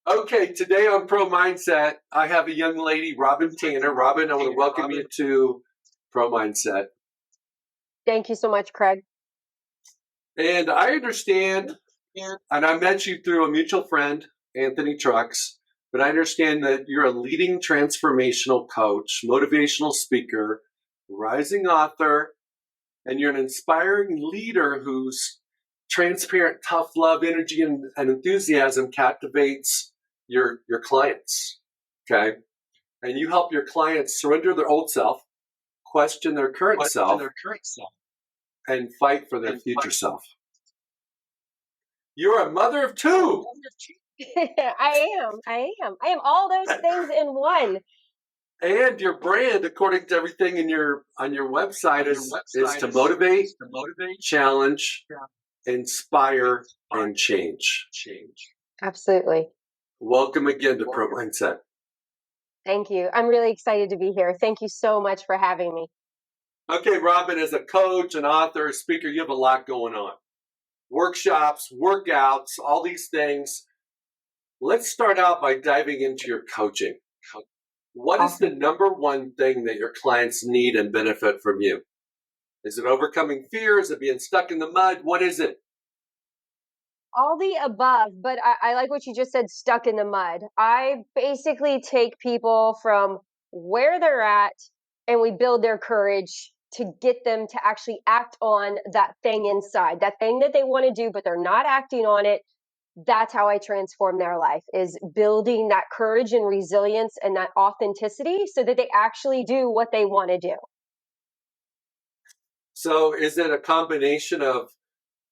Okay, today on Pro Mindset, I have a young lady, Robyn Tanner. Robyn, I want to welcome you to Pro Mindset. Thank you so much, Craig. And I understand, and I met you through a mutual friend, Anthony Trucks, but I understand that you're a leading transformational coach, motivational speaker, rising author, and you're an inspiring leader whose transparent, tough love, energy, and enthusiasm captivates your clients. Okay. And you help your clients surrender their old self, question their current self, and fight for their future self. You're a mother of two. I am all those things in one. And your brand, according to everything in on your website, is to motivate, challenge, inspire, and change. Absolutely. Welcome again to Pro Mindset. Thank you. I'm really excited to be here. Thank you so much for having me. Okay, Robyn, as a coach, an author, a speaker, you have a lot going on. Workshops, workouts, all these things. Let's start out by diving into your coaching. What is the number one thing that your clients need and benefit from you? Is it overcoming fear? Is it being stuck in the mud? What is it? All the above, but I like what you just said, stuck in the mud. I basically take people from where they're at and we build their courage to get them to actually act on that thing inside, that thing that they want to do, but they're not acting on it. That's how I transform their life, is building that courage and resilience and that authenticity so that they actually do what they want to do. So is it a combination of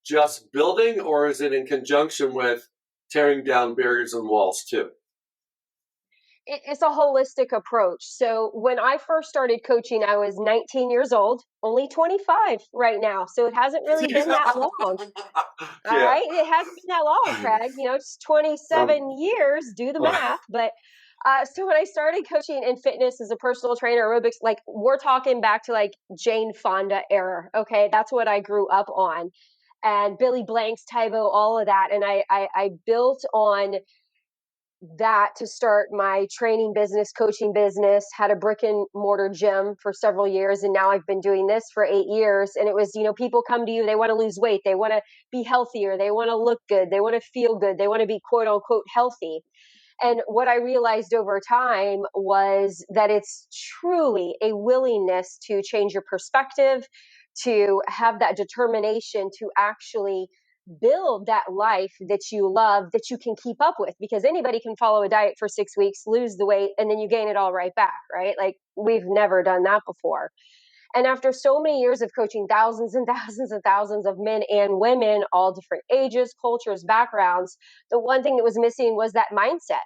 just building, or is it in conjunction with tearing down barriers and walls too? It's a holistic approach. So when I first started coaching, I was 19 years old, only 25 right now. So it hasn't really been that long. All right. It hasn't been that long, Craig. It's 27 years, do the math. But so when I started coaching in fitness as a personal trainer, aerobics, like we're talking back to like Jane Fonda era. Okay. That's what I grew up on. And Billy Blanks, Tybo, all of that. And I built on that to start my training business, coaching business, had a brick and mortar gym for several years. And now I've been doing this for 8 years. And it was, people come to you, they want to lose weight. They want to be healthier. They want to look good. They want to feel good. They want to be quote unquote healthy. And what I realized over time was that it's truly a willingness to change your perspective, to have that determination to actually build that life that you love, that you can keep up with, because anybody can follow a diet for 6 weeks, lose the weight, and then you gain it all right back, right? Like we've never done that before. And after so many years of coaching thousands and thousands and thousands of men and women, all different ages, cultures, backgrounds, the one thing that was missing was that mindset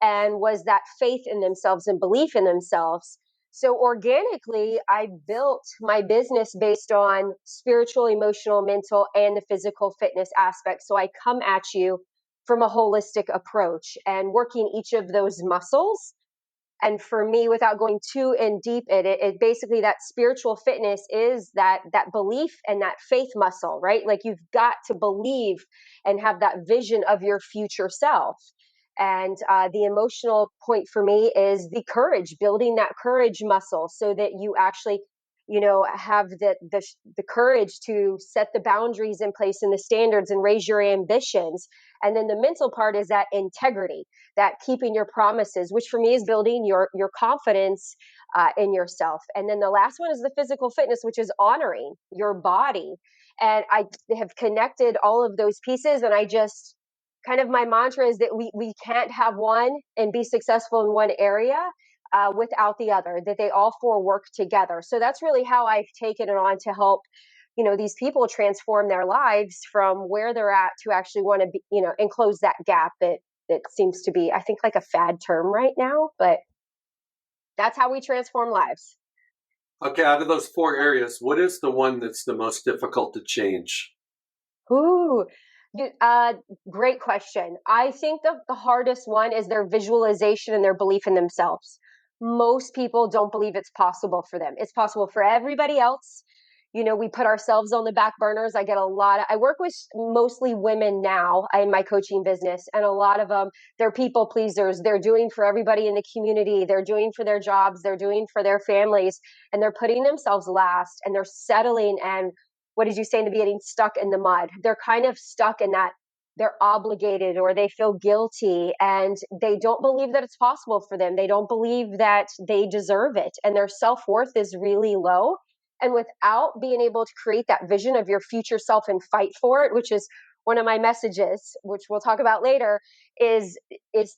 and was that faith in themselves and belief in themselves. So organically, I built my business based on spiritual, emotional, mental, and the physical fitness aspect. So I come at you from a holistic approach and working each of those muscles. And for me, without going too in deep in it basically that spiritual fitness is that belief and that faith muscle, right? Like you've got to believe and have that vision of your future self. And the emotional point for me is the courage, building that courage muscle so that you actually, have the courage to set the boundaries in place and the standards and raise your ambitions. And then the mental part is that integrity, that keeping your promises, which for me is building your confidence in yourself. And then the last one is the physical fitness, which is honoring your body. And I have connected all of those pieces, and I just kind of my mantra is that we can't have one and be successful in one area without the other, that they all four work together. So that's really how I've taken it on to help, these people transform their lives from where they're at to actually want to be, and close that gap that seems to be, I think, like a fad term right now, but that's how we transform lives. Okay, out of those 4 areas, what is the one that's the most difficult to change? Ooh, great question. I think the hardest one is their visualization and their belief in themselves. Most people don't believe it's possible for them. It's possible for everybody else. we put ourselves on the back burners. I work with mostly women now in my coaching business, and a lot of them, they're people pleasers. They're doing for everybody in the community. They're doing for their jobs. They're doing for their families, and they're putting themselves last, and they're settling. And what did you say in the beginning? Stuck in the mud. They're kind of stuck in that they're obligated or they feel guilty and they don't believe that it's possible for them. They don't believe that they deserve it, and their self-worth is really low. And without being able to create that vision of your future self and fight for it, which is one of my messages, which we'll talk about later, is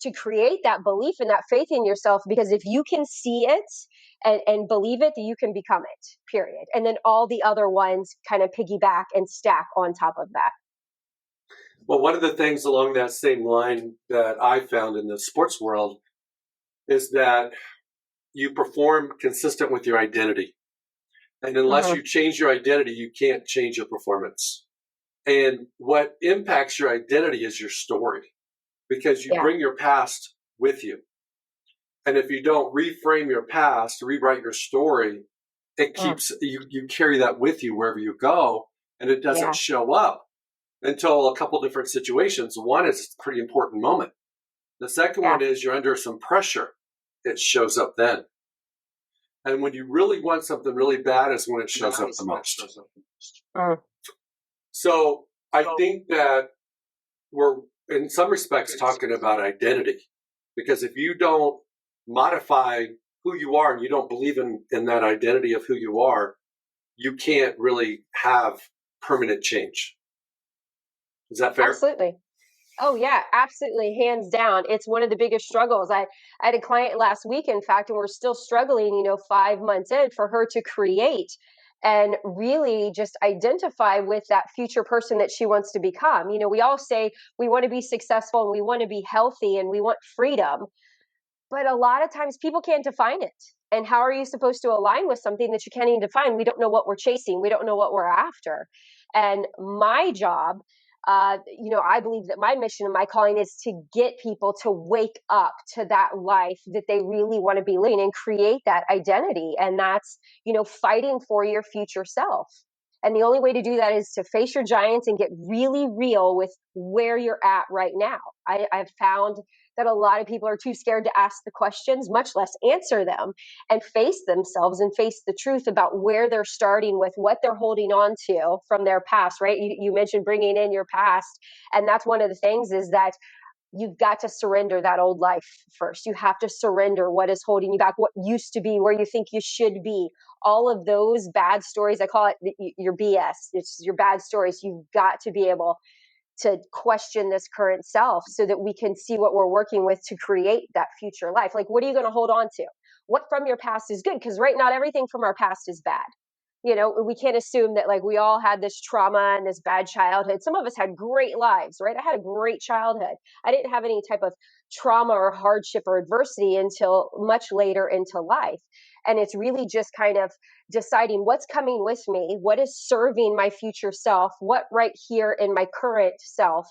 to create that belief and that faith in yourself. Because if you can see it and believe it, you can become it, period. And then all the other ones kind of piggyback and stack on top of that. Well, one of the things along that same line that I found in the sports world is that you perform consistent with your identity. And unless you change your identity, you can't change your performance. And what impacts your identity is your story, because you bring your past with you. And if you don't reframe your past, rewrite your story, it keeps you carry that with you wherever you go, and it doesn't show up until a couple different situations. One is a pretty important moment. The second one is you're under some pressure. It shows up then. And when you really want something really bad is when it shows up the most. So I think that we're, in some respects, talking about identity. Because if you don't modify who you are and you don't believe in that identity of who you are, you can't really have permanent change. Is that fair? Absolutely. Oh yeah, absolutely. Hands down. It's one of the biggest struggles. I had a client last week, in fact, and we're still struggling, 5 months in, for her to create and really just identify with that future person that she wants to become. We all say we want to be successful and we want to be healthy and we want freedom, but a lot of times people can't define it. And how are you supposed to align with something that you can't even define? We don't know what we're chasing. We don't know what we're after. And my job, I believe that my mission and my calling is to get people to wake up to that life that they really want to be living and create that identity. And that's, fighting for your future self. And the only way to do that is to face your giants and get really real with where you're at right now. I've found that a lot of people are too scared to ask the questions, much less answer them, and face themselves and face the truth about where they're starting with, what they're holding on to from their past, right? You mentioned bringing in your past. And that's one of the things, is that you've got to surrender that old life first. You have to surrender what is holding you back, what used to be, where you think you should be. All of those bad stories, I call it your BS. It's your bad stories. You've got to be able to question this current self so that we can see what we're working with to create that future life. Like, what are you going to hold on to? What from your past is good? Because not everything from our past is bad. We can't assume that like we all had this trauma and this bad childhood. Some of us had great lives, right? I had a great childhood. I didn't have any type of trauma or hardship or adversity until much later into life. And it's really just kind of deciding what's coming with me, what is serving my future self, what right here in my current self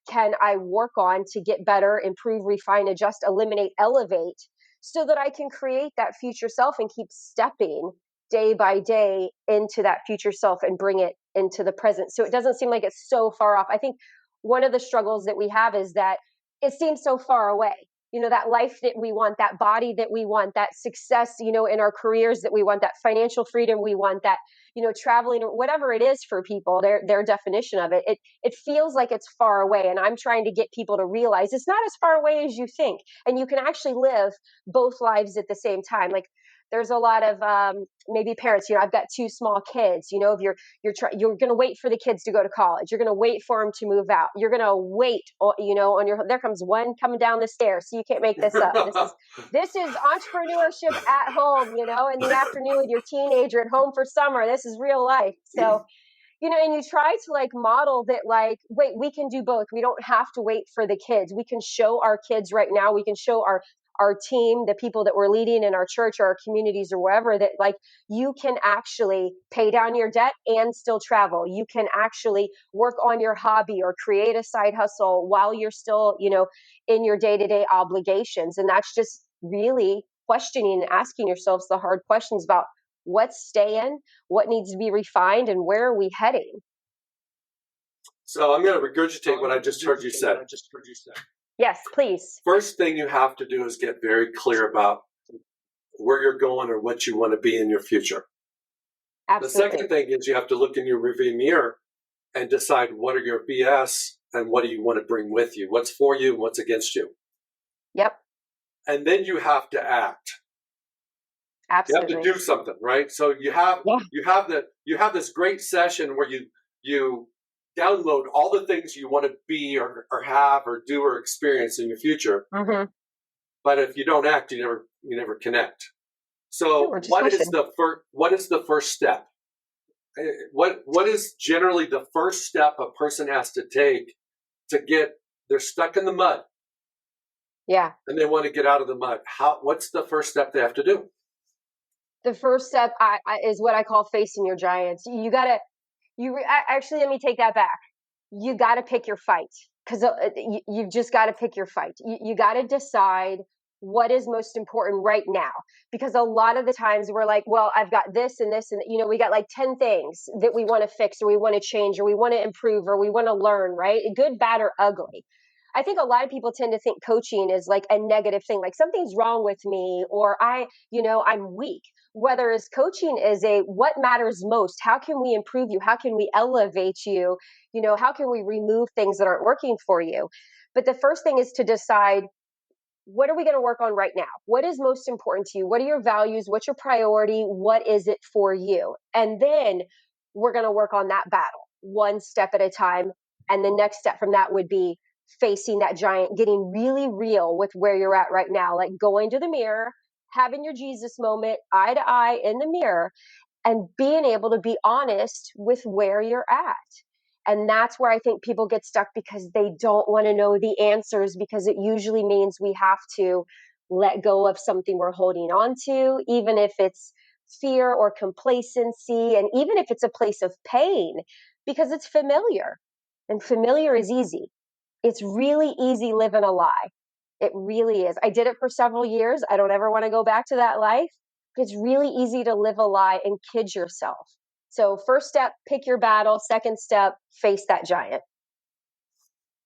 can I work on to get better, improve, refine, adjust, eliminate, elevate, so that I can create that future self and keep stepping day by day into that future self and bring it into the present. So it doesn't seem like it's so far off. I think one of the struggles that we have is that it seems so far away. That life that we want, that body that we want, that success, in our careers that we want, that financial freedom we want, that, traveling, or whatever it is for people, their definition of it, it feels like it's far away. And I'm trying to get people to realize it's not as far away as you think. And you can actually live both lives at the same time. Like, there's a lot of maybe parents, I've got 2 small kids, if you're going to wait for the kids to go to college, you're going to wait for them to move out, you're going to wait, there comes one coming down the stairs. So you can't make this up. This is entrepreneurship at home, in the afternoon with your teenager at home for summer. This is real life. So, and you try to like model that, like, wait, we can do both. We don't have to wait for the kids. We can show our kids right now. We can show our team, the people that we're leading in our church or our communities or wherever, that like you can actually pay down your debt and still travel. You can actually work on your hobby or create a side hustle while you're still, in your day-to-day obligations. And that's just really questioning and asking yourselves the hard questions about what's staying, what needs to be refined, and where are we heading? So I'm going to regurgitate what I just heard you say. Yes, please. First thing you have to do is get very clear about where you're going or what you want to be in your future. Absolutely. The second thing is you have to look in your rearview mirror and decide what are your BS and what do you want to bring with you, what's for you and what's against you. Yep. And then you have to act. Absolutely. You have to do something, right? So you have this great session where you download all the things you want to be or have or do or experience in your future. Mm-hmm. But if you don't act, you never connect. So what is the first step? What is generally the first step a person has to take to they're stuck in the mud? Yeah. And they want to get out of the mud. What's the first step they have to do? The first step is what I call facing your giants. Actually, let me take that back. You got to pick your fight, because you've just got to pick your fight. You got to decide what is most important right now, because a lot of the times we're like, well, I've got this and this, and we got like 10 things that we want to fix or we want to change or we want to improve or we want to learn, right? Good, bad, or ugly. I think a lot of people tend to think coaching is like a negative thing, like something's wrong with me, or I'm weak. Whether it's coaching is what matters most, how can we improve you, how can we elevate you, how can we remove things that aren't working for you. But the first thing is to decide, what are we going to work on right now? What is most important to you? What are your values? What's your priority? What is it for you? And then we're going to work on that battle one step at a time. And the next step from that would be facing that giant, getting really real with where you're at right now, like going to the mirror, having your Jesus moment, eye to eye in the mirror, and being able to be honest with where you're at. And that's where I think people get stuck, because they don't want to know the answers, because it usually means we have to let go of something we're holding on to, even if it's fear or complacency, and even if it's a place of pain, because it's familiar. And familiar is easy. It's really easy living a lie. It really is. I did it for several years. I don't ever want to go back to that life. It's really easy to live a lie and kid yourself. So first step, pick your battle. Second step, face that giant.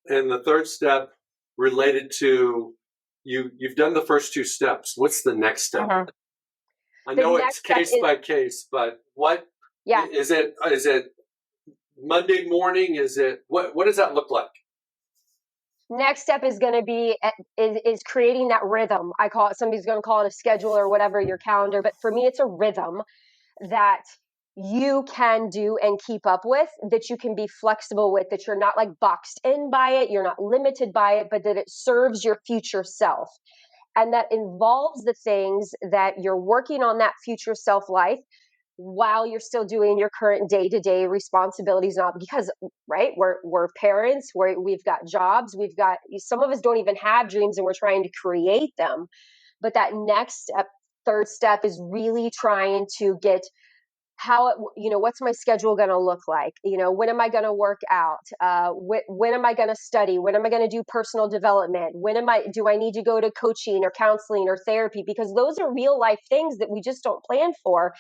And the third step, related to you've done the first two steps. What's the next step? Uh-huh. I know it's case by case, but what is it? Is it Monday morning? Is it what does that look like? Next step is going to be is creating that rhythm. I call it, somebody's going to call it a schedule or whatever, your calendar, but for me it's a rhythm that you can do and keep up with, that you can be flexible with, that you're not like boxed in by it, you're not limited by it, but that it serves your future self. And that involves the things that you're working on, that future self life, while you're still doing your current day-to-day responsibilities. Not because, right, we're parents, we've got jobs, we've got, some of us don't even have dreams and we're trying to create them. But that next step, third step, is really trying to get what's my schedule going to look like? When am I going to work out? When am I going to study? When am I going to do personal development? Do I need to go to coaching or counseling or therapy? Because those are real life things that we just don't plan for.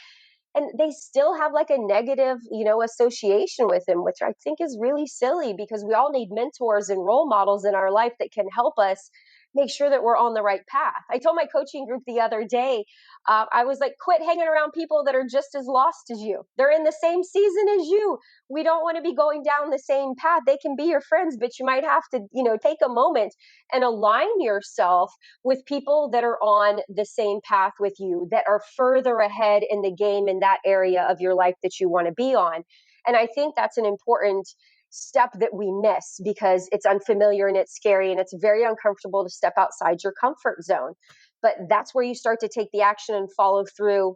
And they still have like a negative, association with them, which I think is really silly, because we all need mentors and role models in our life that can help us make sure that we're on the right path. I told my coaching group the other day, I was like, quit hanging around people that are just as lost as you. They're in the same season as you. We don't want to be going down the same path. They can be your friends, but you might have to, take a moment and align yourself with people that are on the same path with you, that are further ahead in the game in that area of your life that you want to be on. And I think that's an important step that we miss, because it's unfamiliar and it's scary and it's very uncomfortable to step outside your comfort zone. But that's where you start to take the action and follow through.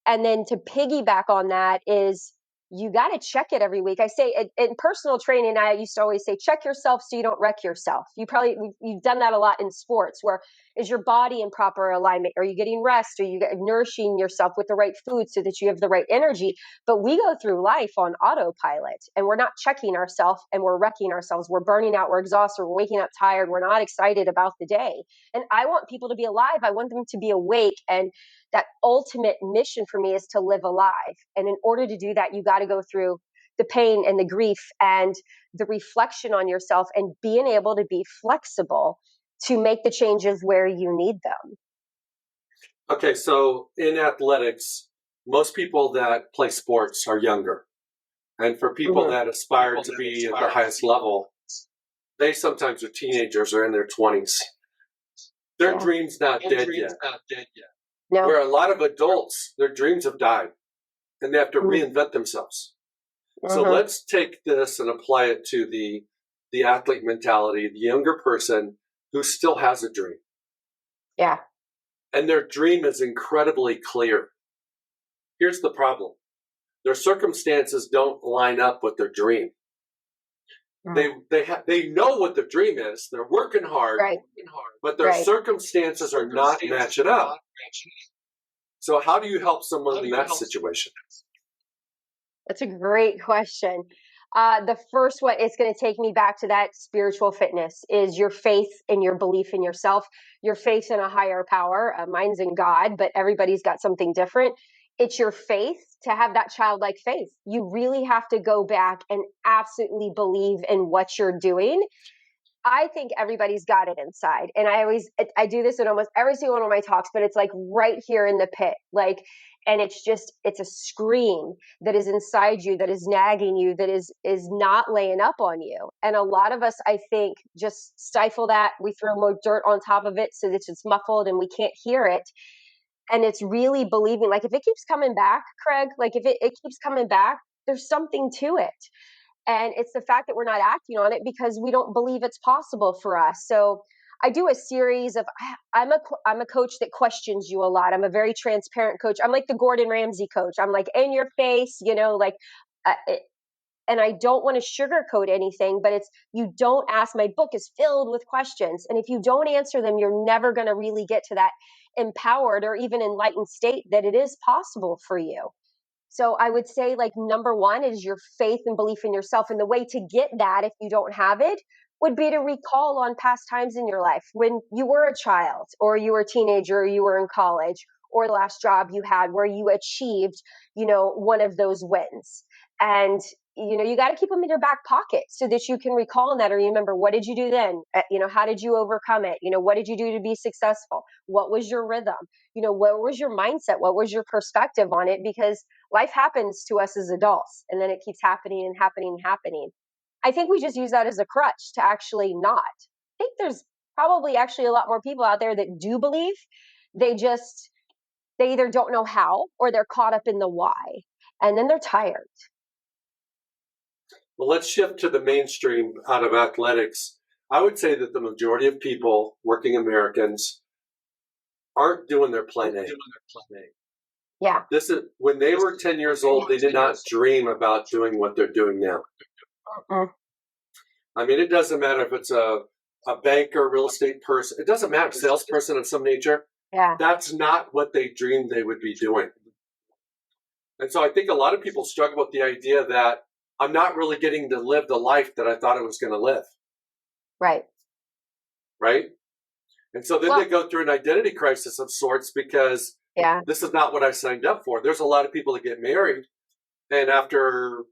And then to piggyback on that is, you got to check it every week. I say in personal training, I used to always say, check yourself so you don't wreck yourself. You've done that a lot in sports, where is your body in proper alignment? Are you getting rest? Are you nourishing yourself with the right food so that you have the right energy? But we go through life on autopilot, and we're not checking ourselves, and we're wrecking ourselves. We're burning out. We're exhausted. We're waking up tired. We're not excited about the day. And I want people to be alive. I want them to be awake. And that ultimate mission for me is to live alive. And in order to do that, you got to go through the pain and the grief and the reflection on yourself and being able to be flexible to make the changes where you need them. Okay, so in athletics, most people that play sports are younger. And for people that aspire to be at the highest level, they sometimes are teenagers or in their 20s. Their dream's not dead yet. No. Where a lot of adults, their dreams have died and they have to reinvent themselves. So let's take this and apply it to the athlete mentality, the younger person who still has a dream. Yeah. And their dream is incredibly clear. Here's the problem. Their circumstances don't line up with their dream. They know what their dream is. They're working hard, but their circumstances are not matching up. So how do you help someone in that situation? That's a great question. The first one, it's going to take me back to that spiritual fitness, is your faith and your belief in yourself, your faith in a higher power. Mine's in God, but everybody's got something different. It's your faith to have that childlike faith. You really have to go back and absolutely believe in what you're doing. I think everybody's got it inside. And I do this in almost every single one of my talks, but it's like right here in the pit. And it's a scream that is inside you, that is nagging you, that is not laying up on you. And a lot of us, I think, just stifle that. We throw more dirt on top of it so that it's muffled and we can't hear it. And it's really believing, like if it keeps coming back, Craig, like if it keeps coming back, there's something to it. And it's the fact that we're not acting on it because we don't believe it's possible for us. So I do a series of, I'm a coach that questions you a lot. I'm a very transparent coach. I'm like the Gordon Ramsay coach. I'm like in your face, and I don't want to sugarcoat anything, but you don't ask. My book is filled with questions. And if you don't answer them, you're never going to really get to that empowered or even enlightened state that it is possible for you. So I would say, like, number one is your faith and belief in yourself. And the way to get that, if you don't have it, would be to recall on past times in your life when you were a child or you were a teenager or you were in college or the last job you had where you achieved, one of those wins. And, you got to keep them in your back pocket so that you can recall on that or remember, what did you do then? How did you overcome it? What did you do to be successful? What was your rhythm? What was your mindset? What was your perspective on it? Because life happens to us as adults and then it keeps happening and happening and happening. I think we just use that as a crutch to actually not. I think there's probably actually a lot more people out there that do believe. They either don't know how or they're caught up in the why. And then they're tired. Well, let's shift to the mainstream out of athletics. I would say that the majority of people, working Americans, aren't doing their plan A. Yeah. This is when they were 10 years old, they did not dream about doing what they're doing now. I mean, it doesn't matter if it's a banker, real estate person. It doesn't matter, salesperson of some nature. Yeah. That's not what they dreamed they would be doing. And so I think a lot of people struggle with the idea that I'm not really getting to live the life that I thought I was going to live. Right. Right? And so then they go through an identity crisis of sorts because this is not what I signed up for. There's a lot of people that get married and after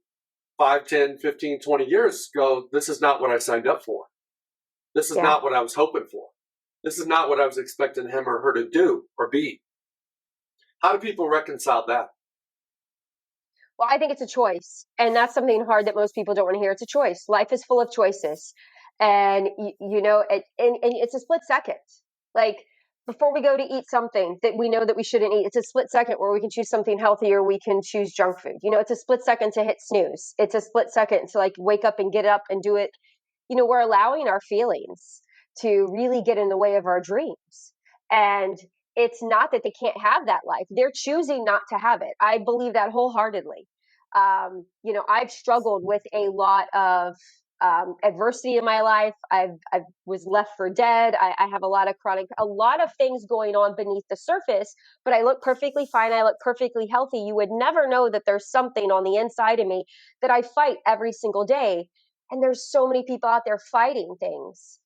5, 10, 15, 20 years go, this is not what I signed up for. This is not what I was hoping for. This is not what I was expecting him or her to do or be. How do people reconcile that? Well, I think it's a choice. And that's something hard that most people don't want to hear. It's a choice. Life is full of choices. And, and it's a split second. Like before we go to eat something that we know that we shouldn't eat, it's a split second where we can choose something healthy or we can choose junk food. It's a split second to hit snooze. It's a split second to like wake up and get up and do it. We're allowing our feelings to really get in the way of our dreams. And it's not that they can't have that life. They're choosing not to have it. I believe that wholeheartedly. I've struggled with a lot of adversity in my life. I was left for dead. I have a lot of things going on beneath the surface, but I look perfectly fine. I look perfectly healthy. You would never know that there's something on the inside of me that I fight every single day. And there's so many people out there fighting things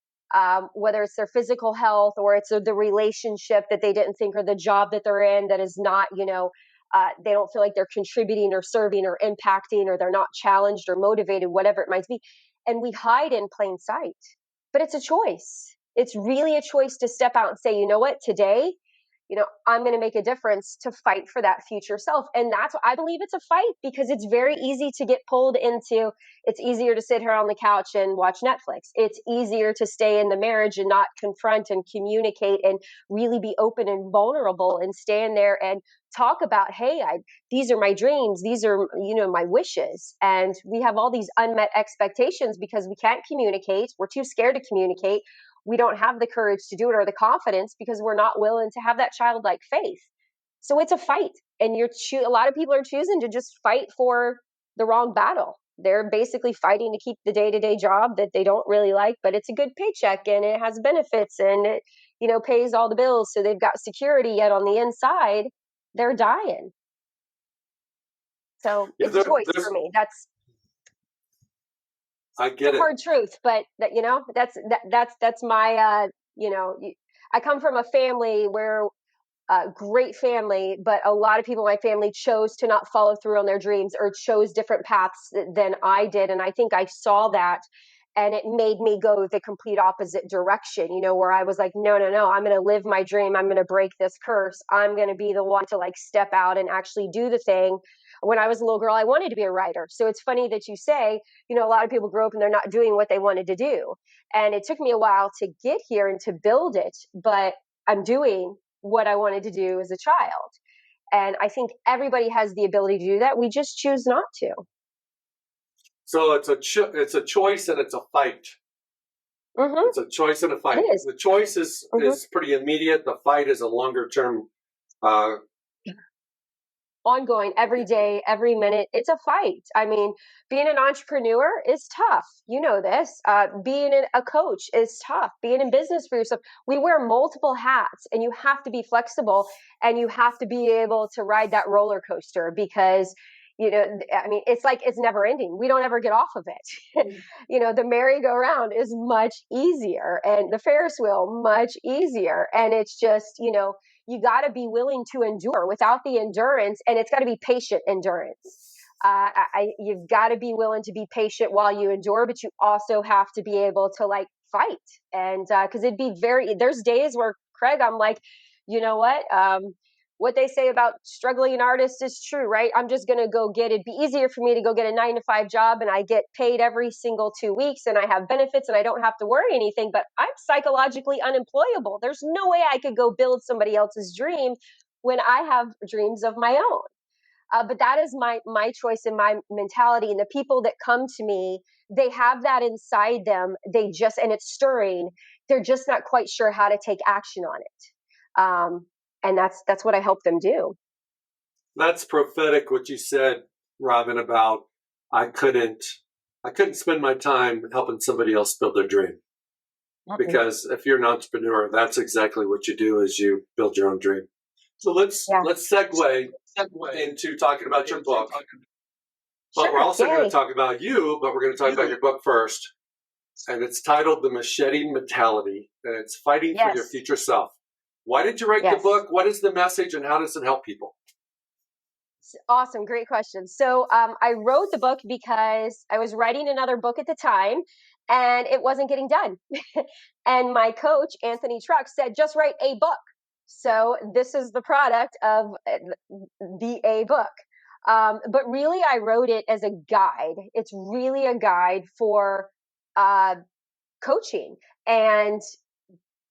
whether it's their physical health or it's the relationship that they didn't think or the job that they're in that is not, they don't feel like they're contributing or serving or impacting or they're not challenged or motivated, whatever it might be. And we hide in plain sight. But it's a choice. It's really a choice to step out and say, you know what, today, I'm going to make a difference to fight for that future self. And that's what I believe it's a fight because it's very easy to get pulled into. It's easier to sit here on the couch and watch Netflix. It's easier to stay in the marriage and not confront and communicate and really be open and vulnerable and stand there and talk about, hey, these are my dreams. These are, my wishes. And we have all these unmet expectations because we can't communicate. We're too scared to communicate. We don't have the courage to do it or the confidence because we're not willing to have that childlike faith. So it's a fight. And a lot of people are choosing to just fight for the wrong battle. They're basically fighting to keep the day-to-day job that they don't really like, but it's a good paycheck and it has benefits and it, pays all the bills. So they've got security, yet on the inside, they're dying. So it's a choice for me. I get it. Hard truth, but that's my I come from a family where great family, but a lot of people in my family chose to not follow through on their dreams or chose different paths than I did, and I think I saw that. And it made me go the complete opposite direction, where I was like, no, I'm going to live my dream. I'm going to break this curse. I'm going to be the one to step out and actually do the thing. When I was a little girl, I wanted to be a writer. So it's funny that you say, a lot of people grow up and they're not doing what they wanted to do. And it took me a while to get here and to build it, but I'm doing what I wanted to do as a child. And I think everybody has the ability to do that. We just choose not to. So it's a choice and it's a fight. Mm-hmm. It's a choice and a fight. It is. The choice is pretty immediate. The fight is a longer term. Ongoing, every day, every minute. It's a fight. I mean, being an entrepreneur is tough. You know this. Being a coach is tough. Being in business for yourself. We wear multiple hats and you have to be flexible and you have to be able to ride that roller coaster because it's like it's never ending. We don't ever get off of it. The merry-go-round is much easier and the Ferris wheel much easier. And it's just, you got to be willing to endure without the endurance. And it's got to be patient endurance. You've got to be willing to be patient while you endure, but you also have to be able to fight. And because there's days where, Craig, I'm like, you know what they say about struggling artists is true, right? I'm just going to go it'd be easier for me to go get a 9-to-5 job and I get paid every single 2 weeks and I have benefits and I don't have to worry anything, but I'm psychologically unemployable. There's no way I could go build somebody else's dream when I have dreams of my own. But that is my choice and my mentality. And the people that come to me, they have that inside them. And it's stirring. They're just not quite sure how to take action on it. And that's what I help them do. That's prophetic what you said, Robyn, about I couldn't spend my time helping somebody else build their dream. Because if you're an entrepreneur, that's exactly what you do is you build your own dream. So let's segue into talking about your book. But we're also going to talk about you, but we're going to talk about your book first. And it's titled The Machete Mentality, and it's fighting for your future self. Why did you write the book? What is the message and how does it help people? Awesome. Great question. So I wrote the book because I was writing another book at the time and it wasn't getting done. And my coach, Anthony Truck, said, just write a book. So this is the product of a book. But really, I wrote it as a guide. It's really a guide for coaching and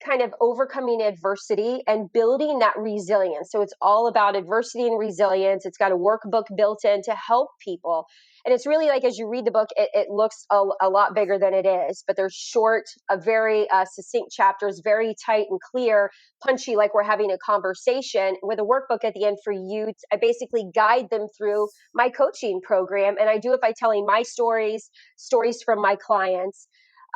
kind of overcoming adversity and building that resilience. So it's all about adversity and resilience. It's got a workbook built in to help people. And it's really like, as you read the book, it looks a lot bigger than it is, but they're short, very succinct chapters, very tight and clear, punchy, like we're having a conversation with a workbook at the end for you. I basically guide them through my coaching program. And I do it by telling my stories from my clients.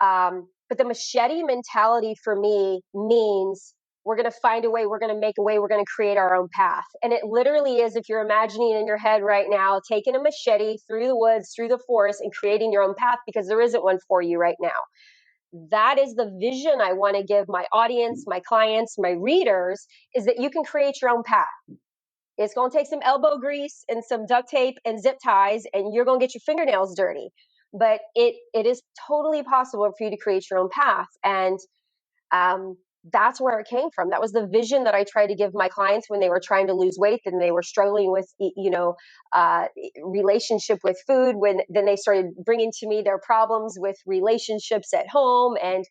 But the machete mentality for me means we're going to find a way, we're going to make a way, we're going to create our own path. And it literally is, if you're imagining in your head right now, taking a machete through the woods, through the forest and creating your own path because there isn't one for you right now. that is the vision I want to give my audience, my clients, my readers, is that you can create your own path. It's going to take some elbow grease and some duct tape and zip ties, and you're going to get your fingernails dirty. But it is totally possible for you to create your own path. And that's where it came from. That was the vision that I tried to give my clients when they were trying to lose weight and they were struggling with, relationship with food. When then they started bringing to me their problems with relationships at home, and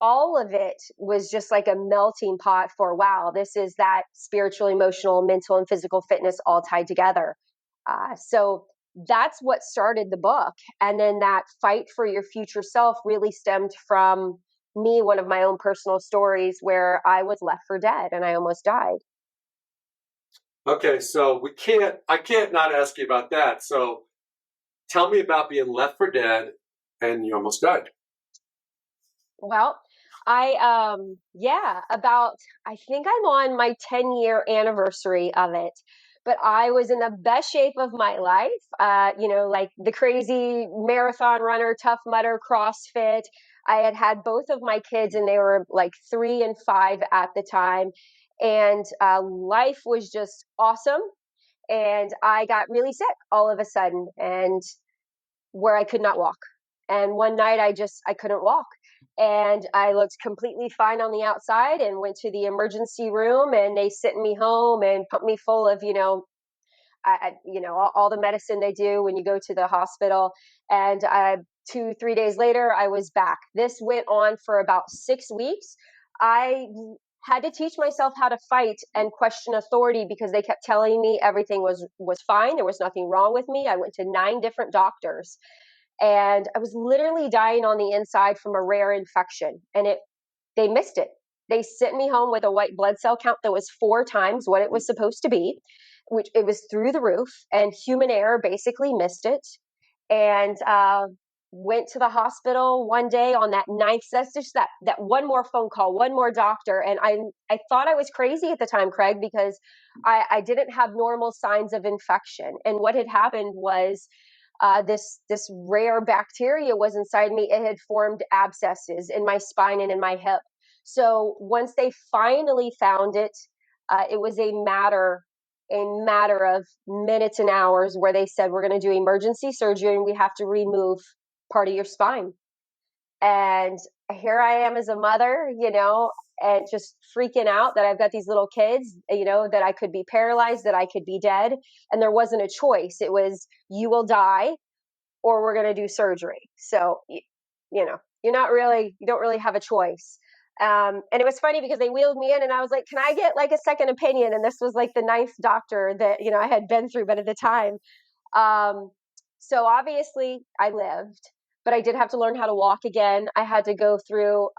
all of it was just like a melting pot for, wow, this is that spiritual, emotional, mental, and physical fitness all tied together. So that's what started the book. And then that fight for your future self really stemmed from me, one of my own personal stories where I was left for dead and I almost died. Okay, so I can't not ask you about that. So tell me about being left for dead and you almost died. Well, I think I'm on my 10-year anniversary of it, but I was in the best shape of my life, like the crazy marathon runner, tough mudder, CrossFit. I had both of my kids and they were like 3 and 5 at the time. And life was just awesome. And I got really sick all of a sudden, and where I could not walk. And one night I couldn't walk. And I looked completely fine on the outside and went to the emergency room, and they sent me home and pumped me full of, all the medicine they do when you go to the hospital. And 2, 3 days later, I was back. This went on for about 6 weeks. I had to teach myself how to fight and question authority because they kept telling me everything was fine. There was nothing wrong with me. I went to 9 different doctors, and I was literally dying on the inside from a rare infection, and they missed it. They sent me home with a white blood cell count that was 4 times what it was supposed to be, which it was through the roof, and human error basically missed it. And went to the hospital one day on that ninth. That's just that one more phone call, one more doctor, and I thought I was crazy at the time, Craig, because I didn't have normal signs of infection, and what had happened was this rare bacteria was inside me. It had formed abscesses in my spine and in my hip. So once they finally found it, it was a matter of minutes and hours where they said, we're going to do emergency surgery and we have to remove part of your spine. And here I am as a mother, and just freaking out that I've got these little kids, that I could be paralyzed, that I could be dead. And there wasn't a choice. It was, you will die or we're going to do surgery. So, you don't really have a choice. And it was funny because they wheeled me in and I was like, can I get like a second opinion? And this was like the 9th doctor that, I had been through, but at the time. So obviously I lived, but I did have to learn how to walk again. I had to go through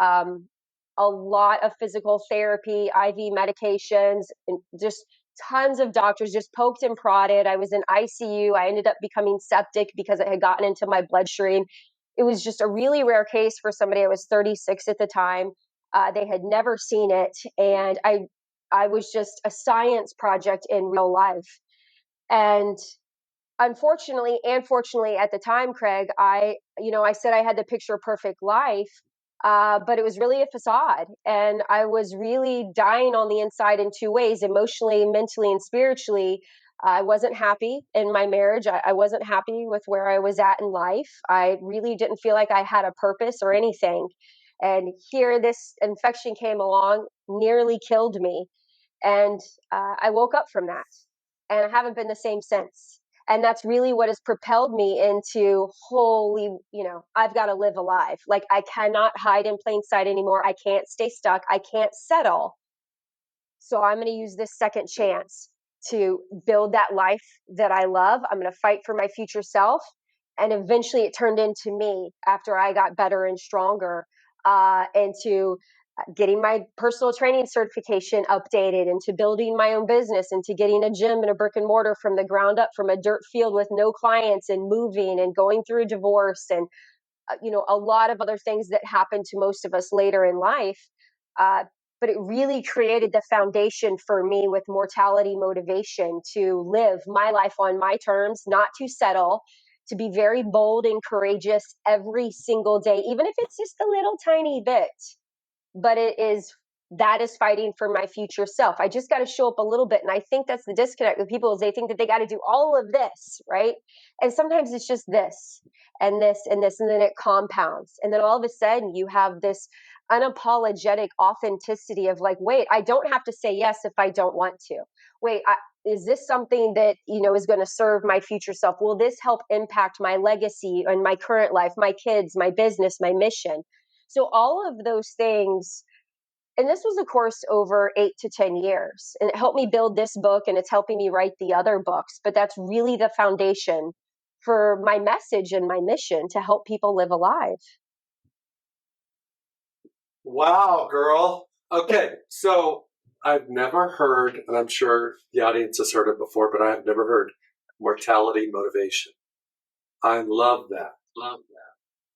a lot of physical therapy, IV medications, and just tons of doctors just poked and prodded. I was in ICU. I ended up becoming septic because it had gotten into my bloodstream. It was just a really rare case for somebody. I was 36 at the time. They had never seen it. And I was just a science project in real life. And unfortunately and fortunately at the time, Craig, I said I had the picture perfect life, but it was really a facade. And I was really dying on the inside in 2 ways, emotionally, mentally, and spiritually. I wasn't happy in my marriage. I wasn't happy with where I was at in life. I really didn't feel like I had a purpose or anything. And here this infection came along, nearly killed me. And I woke up from that. And I haven't been the same since. And that's really what has propelled me into holy, I've got to live a life. Like, I cannot hide in plain sight anymore. I can't stay stuck. I can't settle. So I'm going to use this second chance to build that life that I love. I'm going to fight for my future self. And eventually it turned into me after I got better and stronger, into getting my personal training certification updated, into building my own business, into getting a gym and a brick and mortar from the ground up, from a dirt field with no clients, and moving and going through a divorce, and a lot of other things that happen to most of us later in life. But it really created the foundation for me with mortality motivation to live my life on my terms, not to settle, to be very bold and courageous every single day, even if it's just a little tiny bit. But that is fighting for my future self. I just got to show up a little bit. And I think that's the disconnect with people, is they think that they got to do all of this, right? And sometimes it's just this and this and this, and then it compounds. And then all of a sudden you have this unapologetic authenticity of like, wait, I don't have to say yes if I don't want to. Wait, is this something that, is going to serve my future self? Will this help impact my legacy and my current life, my kids, my business, my mission? So all of those things, and this was a course over 8 to 10 years, and it helped me build this book, and it's helping me write the other books. But that's really the foundation for my message and my mission to help people live alive. Wow, girl. Okay, so I've never heard, and I'm sure the audience has heard it before, but I've never heard mortality motivation. I love that.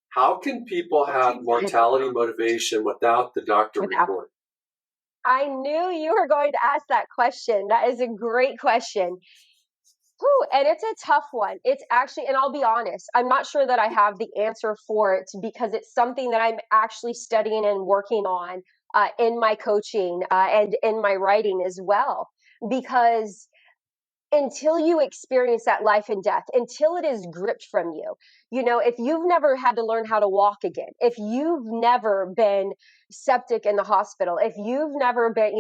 How can people have mortality motivation without the doctor report? I knew you were going to ask that question. That is a great question. Whew, and it's a tough one. It's actually, and I'll be honest, I'm not sure that I have the answer for it, because it's something that I'm actually studying and working on in my coaching and in my writing as well. Because until you experience that life and death, until it is gripped from you, if you've never had to learn how to walk again, if you've never been septic in the hospital, if you've never been,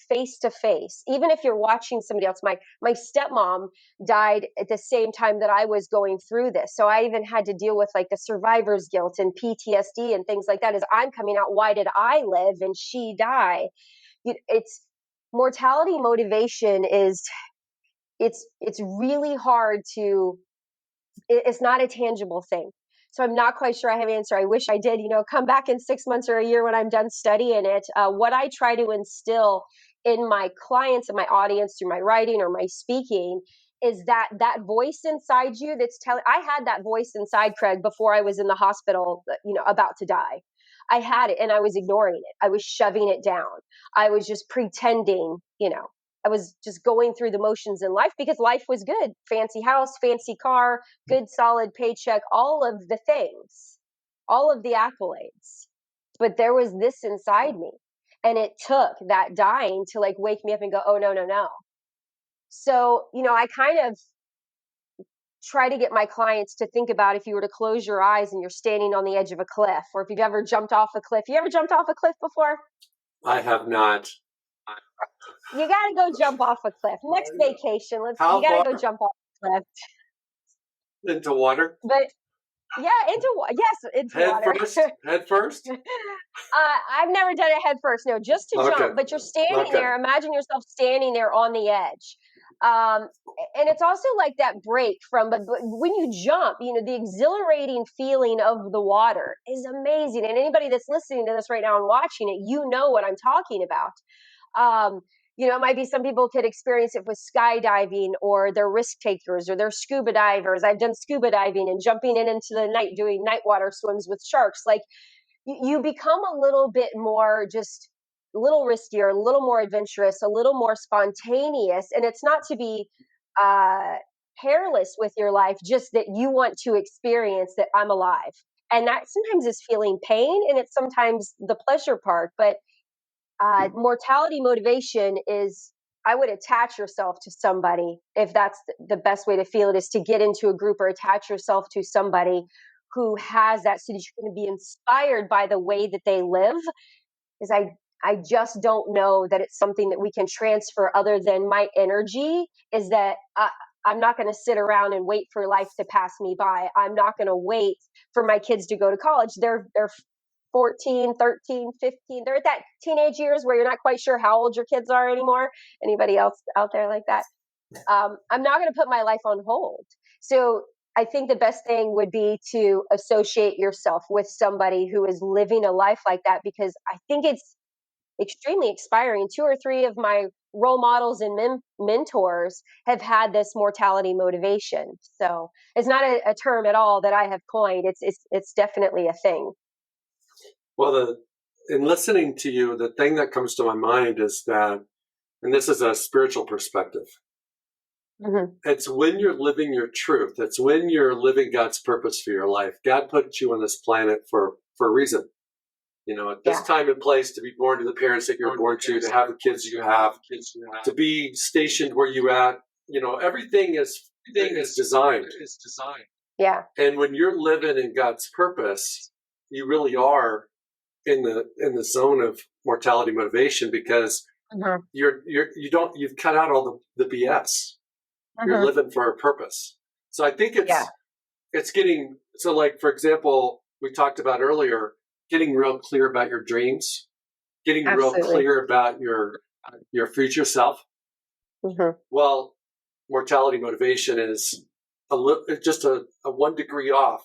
face to face, even if you're watching somebody else, my stepmom died at the same time that I was going through this. So I even had to deal with like the survivor's guilt and PTSD and things like that as I'm coming out. Why did I live and she die? It's mortality motivation is, it's really hard to, it's not a tangible thing. So I'm not quite sure I have an answer. I wish I did, come back in 6 months or a year when I'm done studying it. What I try to instill in my clients and my audience through my writing or my speaking is that voice inside you that's telling. I had that voice inside, Craig, before I was in the hospital, about to die. I had it and I was ignoring it. I was shoving it down. I was just pretending, I was just going through the motions in life because life was good. Fancy house, fancy car, good solid paycheck, all of the things, all of the accolades. But there was this inside me. And it took that dying to like wake me up and go, oh, no, no, no. So, I kind of try to get my clients to think about, if you were to close your eyes and you're standing on the edge of a cliff, or if you've ever jumped off a cliff. You ever jumped off a cliff before? I have not. You got to go jump off a cliff. Next vacation, you got to go jump off a cliff. Into water? But yeah, into water. Head first? I've never done it head first. No, just to jump. But you're standing there. Imagine yourself standing there on the edge. And it's also like that break from, but when you jump, the exhilarating feeling of the water is amazing. And anybody that's listening to this right now and watching it, what I'm talking about. It might be some people could experience it with skydiving, or they're risk takers, or they're scuba divers. I've done scuba diving and jumping into the night, doing night water swims with sharks. Like you become a little bit more, just a little riskier, a little more adventurous, a little more spontaneous. And it's not to be careless with your life, just that you want to experience that I'm alive. And that sometimes is feeling pain, and it's sometimes the pleasure part. But mortality motivation is, I would attach yourself to somebody, if that's the best way to feel it, is to get into a group or attach yourself to somebody who has that, so that you can be inspired by the way that they live. Because I just don't know that it's something that we can transfer other than my energy. Is that I'm not going to sit around and wait for life to pass me by. I'm not going to wait for my kids to go to college. They're 14, 13, 15. They're at that teenage years where you're not quite sure how old your kids are anymore. Anybody else out there like that? I'm not going to put my life on hold. So I think the best thing would be to associate yourself with somebody who is living a life like that, because I think it's extremely inspiring. 2 or 3 of my role models and mentors have had this mortality motivation. So it's not a term at all that I have coined. It's definitely a thing. Well, in listening to you, the thing that comes to my mind is that, and this is a spiritual perspective, Mm-hmm. It's when you're living your truth. It's when you're living God's purpose for your life. God put you on this planet for a reason. At this Yeah. time and place, to be born to the parents that you're born to have the kids you have, to be stationed where you at. Everything is designed. Yeah. And when you're living in God's purpose, you really are in the zone of mortality motivation, because Mm-hmm. you've cut out all the BS. You're Mm-hmm. living for a purpose. So I think Yeah. it's getting, so like, for example, we talked about earlier, getting real clear about your dreams, getting real Absolutely. clear about your future self. Mm-hmm. Well, mortality motivation is just a 1 degree off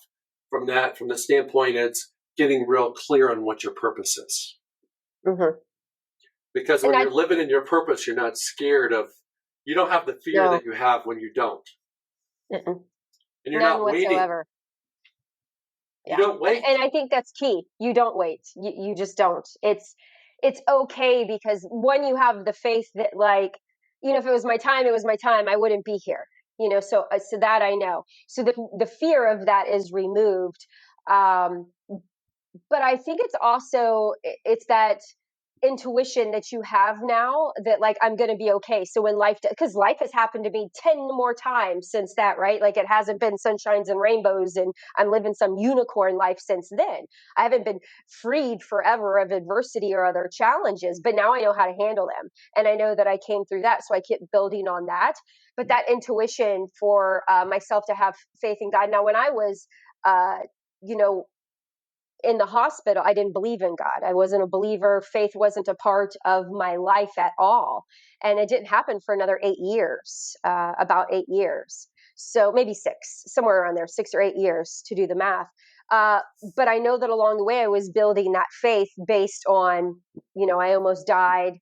from that. From the standpoint, it's getting real clear on what your purpose is. Mm-hmm. Because And when you're living in your purpose, you're not scared of, you don't have the fear no, that you have when you don't. mm-mm, And you're none not waiting. whatsoever. You Yeah. don't wait. And I think that's key. You don't wait. You just don't. It's okay, because when you have the faith that, like, if it was my time, it was my time, I wouldn't be here. So that I know. So the fear of that is removed. Um, but I think it's also it's that intuition that you have now that, like, I'm going to be okay. So when because life has happened to me 10 more times since that, right? Like, it hasn't been sunshines and rainbows and I'm living some unicorn life since then. I haven't been freed forever of adversity or other challenges, but now I know how to handle them. And I know that I came through that. So I keep building on that. But that intuition for myself to have faith in God. Now, when I was, uh, you know, in the hospital, I didn't believe in God. I wasn't a believer. Faith wasn't a part of my life at all. And it didn't happen for another 8 years, about 8 years. So maybe six, somewhere around there, 6 or 8 years to do the math. Uh, but I know that along the way, I was building that faith based on, I almost died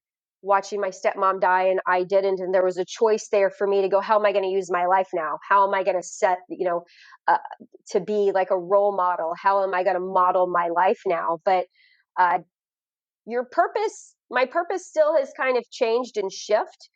watching my stepmom die and I didn't. And there was a choice there for me to go, how am I going to use my life now? How am I going to set, uh, to be like a role model? How am I going to model my life now? But uh, my purpose still has kind of changed and shift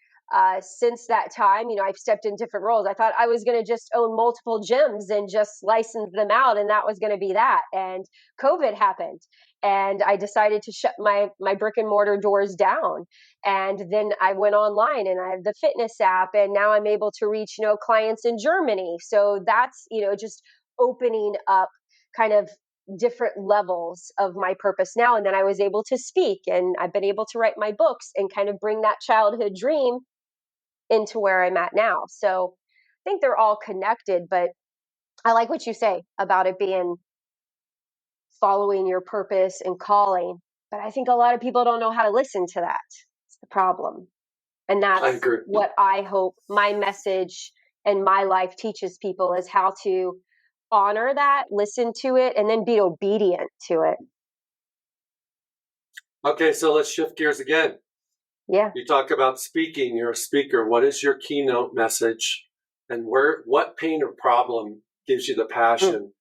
since that time. I've stepped in different roles. I thought I was going to just own multiple gyms and just license them out, and that was going to be that. And COVID happened, and I decided to shut my brick and mortar doors down. And then I went online, and I have the fitness app, and now I'm able to reach clients in Germany. So that's just opening up kind of different levels of my purpose now. And then I was able to speak, and I've been able to write my books and kind of bring that childhood dream into where I'm at now. So I think they're all connected, but I like what you say about it being following your purpose and calling. But I think a lot of people don't know how to listen to that. It's the problem. And I that's agree. what I hope my message and my life teaches people, is how to honor that, listen to it, and then be obedient to it. Okay, so let's shift gears again. Yeah. You talk about speaking. You're a speaker. What is your keynote message, and what pain or problem gives you the Mm. passion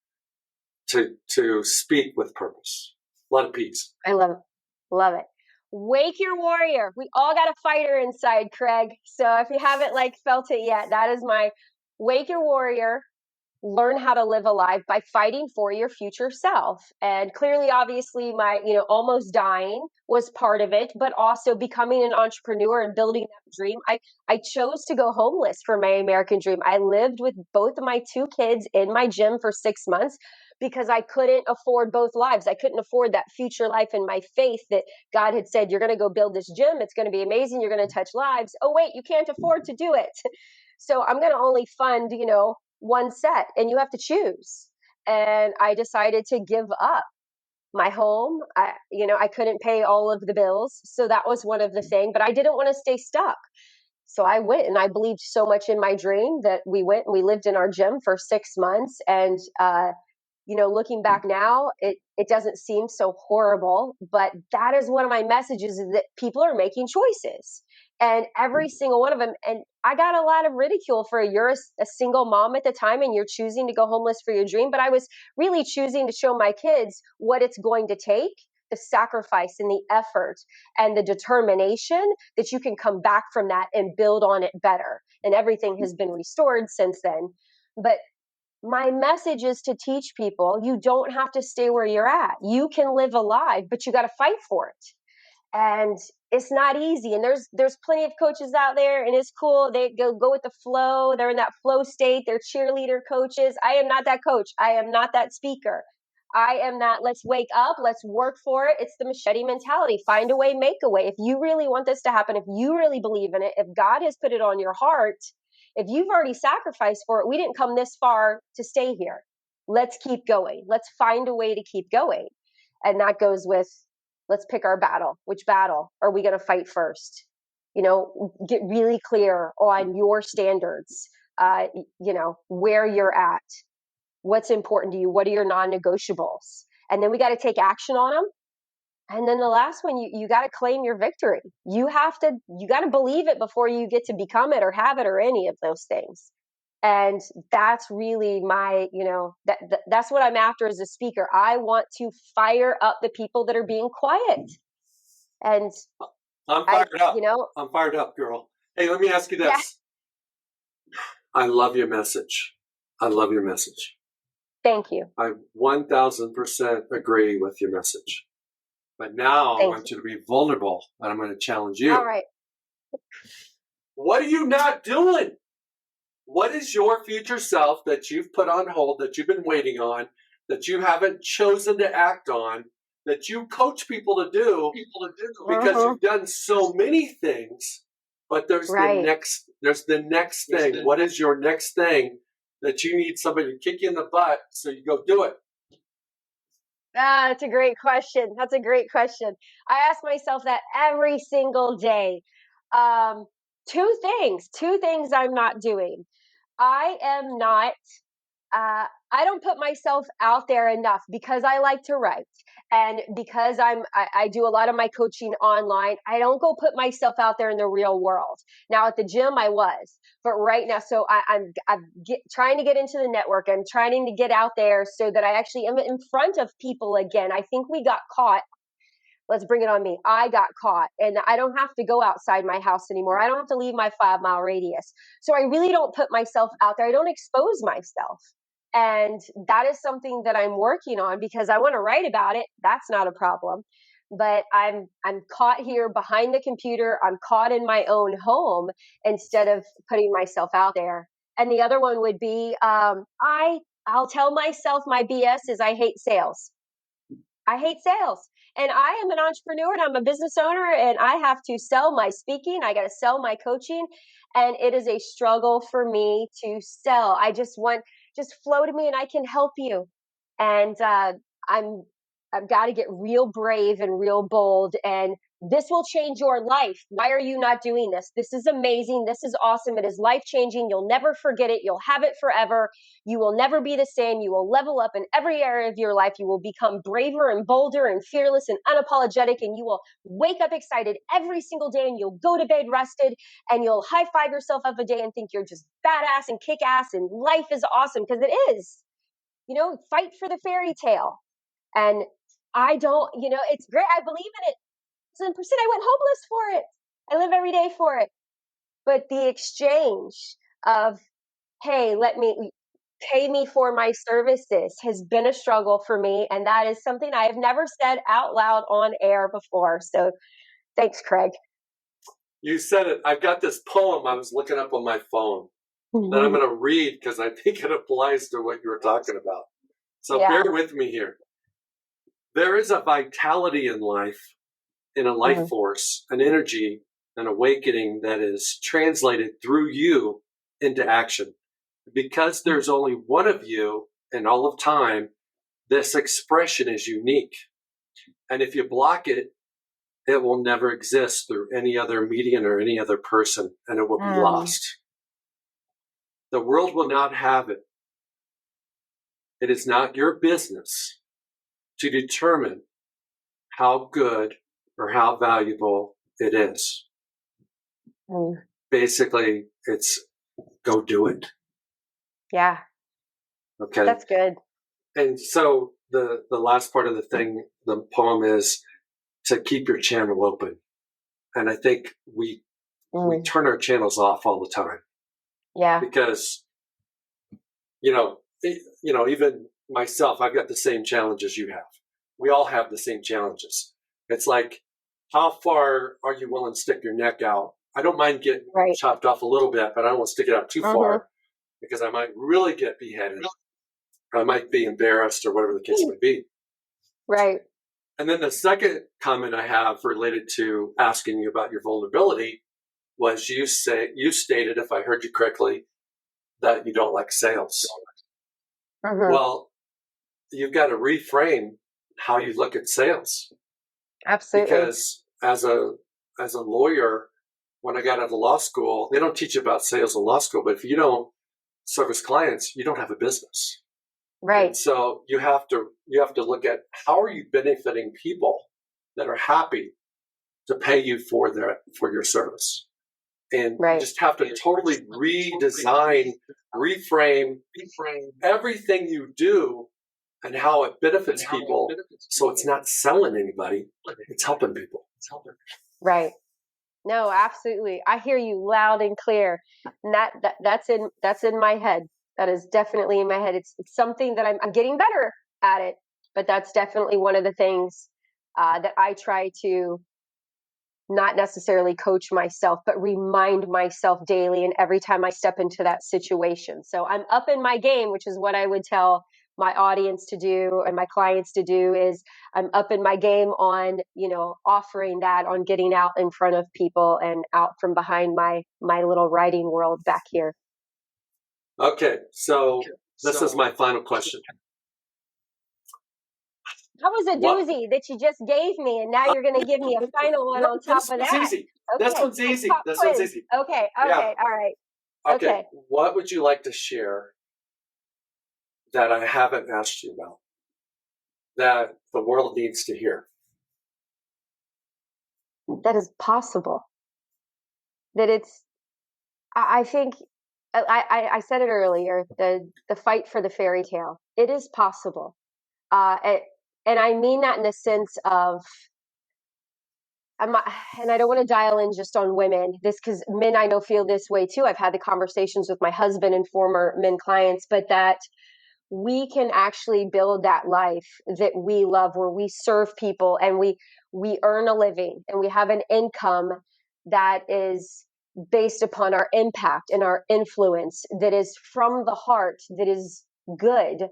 to speak with purpose? A lot of peace. I love it. Love it. Wake your warrior. We all got a fighter inside, Craig. So if you haven't felt it yet, that is my wake your warrior. Learn how to live alive by fighting for your future self. And clearly, obviously, my almost dying was part of it, but also becoming an entrepreneur and building that dream. I chose to go homeless for my American dream. I lived with both of my two kids in my gym for 6 months because I couldn't afford both lives. I couldn't afford that future life and my faith that God had said, you're going to go build this gym. It's going to be amazing. You're going to touch lives. Oh, wait, you can't afford to do it. So I'm going to only fund, one set, and you have to choose. And I decided to give up my home. I couldn't pay all of the bills. So that was one of the things, but I didn't want to stay stuck. So I went, and I believed so much in my dream that we went and we lived in our gym for 6 months. And, looking back now, it doesn't seem so horrible, but that is one of my messages, is that people are making choices, and every single one of them. And I got a lot of ridicule for, you're a single mom at the time and you're choosing to go homeless for your dream. But I was really choosing to show my kids what it's going to take the sacrifice and the effort and the determination that you can come back from that and build on it better. And everything has been restored since then. But my message is to teach people you don't have to stay where you're at. You can live a life, but you got to fight for it. And it's not easy. And there's plenty of coaches out there, and it's cool. They go with the flow. They're in that flow state. They're cheerleader coaches. I am not that coach. I am not that speaker. I am not, let's wake up, let's work for it. It's the machete mentality. Find a way, make a way. If you really want this to happen, if you really believe in it, if God has put it on your heart, if you've already sacrificed for it, we didn't come this far to stay here. Let's keep going. Let's find a way to keep going. And that goes with, let's pick our battle. Which battle are we going to fight first? Get really clear on your standards, where you're at, what's important to you, what are your non-negotiables? And then we got to take action on them. And then the last one, you got to claim your victory. You got to believe it before you get to become it or have it or any of those things. And that's really that's what I'm after as a speaker. I want to fire up the people that are being quiet. And I'm fired up. I'm fired up, girl. Hey, let me ask you this. Yeah. I love your message. Thank you. I 1000% agree with your message. But now I want you to be vulnerable, and I'm going to challenge you. All right. What are you not doing? What is your future self that you've put on hold, that you've been waiting on, that you haven't chosen to act on, that you coach people to do because you've done so many things, but there's the next thing. What is your next thing that you need somebody to kick you in the butt so you go do it? That's a great question. I ask myself that every single day. Two things I'm not doing. I don't put myself out there enough because I like to write, and because I do a lot of my coaching online. I don't go put myself out there in the real world. Now at the gym I was, but right now, so I'm trying to get into the network. I'm trying to get out there so that I actually am in front of people again. I think we got caught. Let's bring it on me. I got caught, and I don't have to go outside my house anymore. I don't have to leave my 5-mile radius. So I really don't put myself out there. I don't expose myself. And that is something that I'm working on because I want to write about it. That's not a problem. But I'm caught here behind the computer. I'm caught in my own home instead of putting myself out there. And the other one would be I'll tell myself my BS is I hate sales. I hate sales. And I am an entrepreneur and I'm a business owner, and I have to sell my speaking. I got to sell my coaching. And it is a struggle for me to sell. I just flow to me and I can help you. And I've got to get real brave and real bold, and this will change your life. Why are you not doing this? This is amazing. This is awesome. It is life-changing. You'll never forget it. You'll have it forever. You will never be the same. You will level up in every area of your life. You will become braver and bolder and fearless and unapologetic, and you will wake up excited every single day, and you'll go to bed rested, and you'll high-five yourself every day and think you're just badass and kick-ass, and life is awesome, because it is. Fight for the fairy tale. And I don't, it's great. I believe in it. 100%. I went homeless for it. I live every day for it. But the exchange of, hey, pay me for my services has been a struggle for me. And that is something I have never said out loud on air before. So thanks, Craig. You said it. I've got this poem I was looking up on my phone that I'm going to read because I think it applies to what you were talking about. So bear with me here. There is a vitality in life, in a life force, an energy, an awakening that is translated through you into action. Because there's only one of you in all of time, this expression is unique. And if you block it, it will never exist through any other medium or any other person, and it will be lost. The world will not have it. It is not your business to determine how good or how valuable it is. Basically, it's go do it. Yeah. Okay. That's good. And so the last part of the poem is to keep your channel open. And I think we turn our channels off all the time. Yeah. Because, even myself, I've got the same challenges you have. We all have the same challenges. It's like, how far are you willing to stick your neck out? I don't mind getting chopped off a little bit, but I don't want to stick it out too far because I might really get beheaded. Or I might be embarrassed or whatever the case may be. Right. And then the second comment I have related to asking you about your vulnerability was you stated, if I heard you correctly, that you don't like sales. Well, you've got to reframe how you look at sales. Absolutely. Because as a lawyer, when I got out of law school, they don't teach you about sales in law school, but if you don't service clients, you don't have a business. Right. And so you have to look at how are you benefiting people that are happy to pay you for your service. And you just have to totally redesign, reframe everything you do and how it benefits people. So it's not selling anybody, it's helping people. Right. No, absolutely. I hear you loud and clear. And that's in my head. That is definitely in my head. It's something that I'm getting better at it, but that's definitely one of the things that I try to not necessarily coach myself, but remind myself daily and every time I step into that situation. So I'm up in my game, which is what I would tell my audience to do and my clients to do is I'm up in my game on, offering that, on getting out in front of people and out from behind my little writing world back here. Okay. So this is my final question. That was a doozy that you just gave me, and now you're going to give me a final one on top of that. Easy. Okay. This one's easy. This one's easy. Okay. Yeah. All right. Okay. What would you like to share that I haven't asked you about that the world needs to hear? That is possible. That I think, I said it earlier, the fight for the fairy tale. It is possible. And I mean that in the sense of, and I don't want to dial in just on women, because men I know feel this way too. I've had the conversations with my husband and former men clients, but that we can actually build that life that we love, where we serve people and we earn a living and we have an income that is based upon our impact and our influence, that is from the heart, that is good.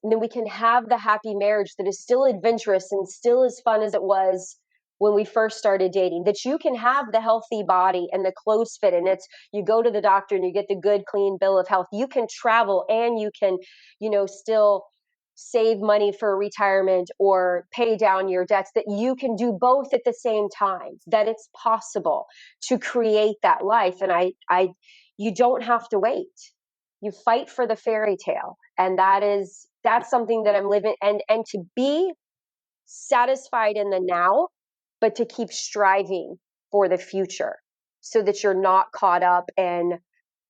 And then we can have the happy marriage that is still adventurous and still as fun as it was when we first started dating. That you can have the healthy body and the clothes fit, and you go to the doctor and you get the good, clean bill of health. You can travel and you can, still save money for retirement or pay down your debts. That you can do both at the same time. That it's possible to create that life, and you don't have to wait. You fight for the fairy tale, and that's something that I'm living, and to be satisfied in the now, but to keep striving for the future, so that you're not caught up and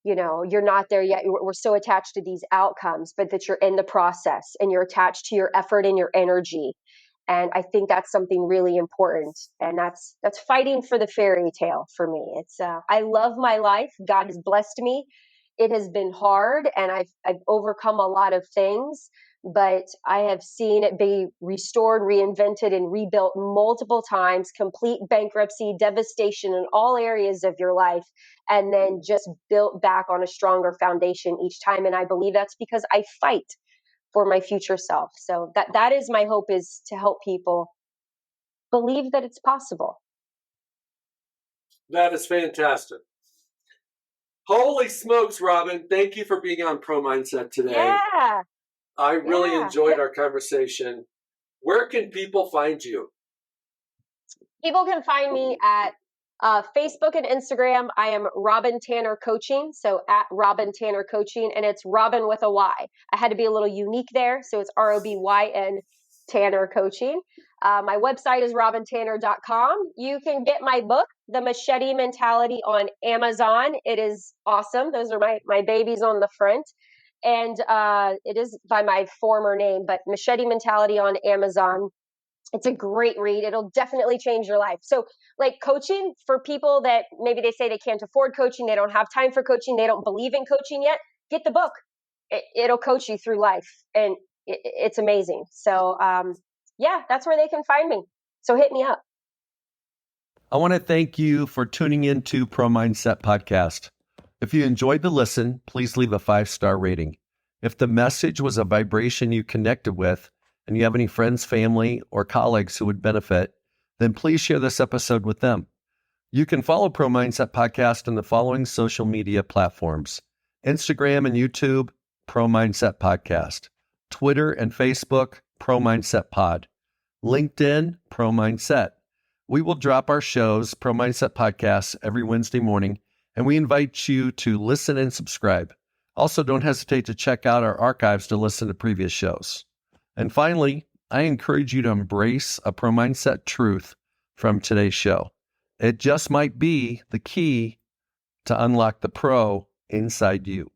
you're not there yet. We're so attached to these outcomes, but that you're in the process and you're attached to your effort and your energy. And I think that's something really important, and that's fighting for the fairy tale for me. It's I love my life. God has blessed me. It has been hard, and I've overcome a lot of things, but I have seen it be restored, reinvented, and rebuilt multiple times. Complete bankruptcy, devastation in all areas of your life, and then just built back on a stronger foundation each time. And I believe that's because I fight for my future self. So that is my hope, is to help people believe that it's possible. That is fantastic. Holy smokes, Robyn. Thank you for being on Pro Mindset today. Yeah. I really enjoyed our conversation. Where can people find you? People can find me at Facebook and Instagram. I am Robyn Tanner Coaching. So at Robyn Tanner Coaching, and it's Robyn with a Y. I had to be a little unique there. So it's ROBYN Tanner Coaching. My website is robyntanner.com. You can get my book, The Machete Mentality, on Amazon. It is awesome. Those are my babies on the front. And it is by my former name, but Machete Mentality on Amazon. It's a great read. It'll definitely change your life. So, like coaching for people that maybe they say they can't afford coaching, they don't have time for coaching, they don't believe in coaching yet, get the book. It'll coach you through life, and it's amazing. So, yeah, that's where they can find me. So hit me up. I want to thank you for tuning into Pro Mindset Podcast. If you enjoyed the listen, please leave a 5-star rating. If the message was a vibration you connected with, and you have any friends, family, or colleagues who would benefit, then please share this episode with them. You can follow Pro Mindset Podcast on the following social media platforms: Instagram and YouTube, Pro Mindset Podcast; Twitter and Facebook, Pro Mindset Pod; LinkedIn, Pro Mindset. We will drop our shows, Pro Mindset Podcasts, every Wednesday morning, and we invite you to listen and subscribe. Also, don't hesitate to check out our archives to listen to previous shows. And finally, I encourage you to embrace a Pro Mindset truth from today's show. It just might be the key to unlock the pro inside you.